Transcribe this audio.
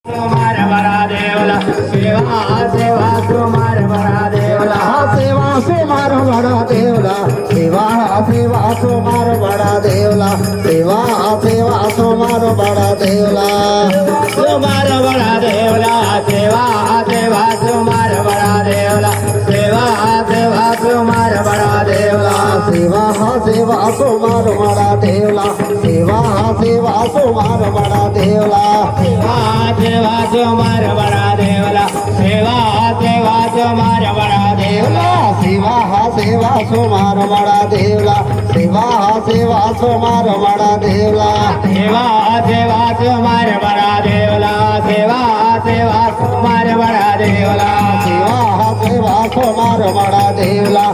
कुमार बडा देवला सेवा सेवा कुमार बडा देवला सेवा सुमार बडा देवला सेवा सेवा सुमार बडा देवला सेवा सेवा सुमार बडा देवला कुमार बडा देवला सेवा सेवा कुमार बडा देवला सेवा सेवा कुमार बडा देवला सेवा सेवा सुमार बडा देवला सेवा सेवा सुमार बडा देवला सेवा सेवा कुमार बडा देवला सेवा सेवा कुमार बडा देवला सेवा सेवा सुमार बडा देवला सेवा सेवा सुमार बडा देवला सेवा सेवा कुमार बडा देवला सेवा सेवा कुमार बडा देवला सेवा सेवा सुमार बडा देवला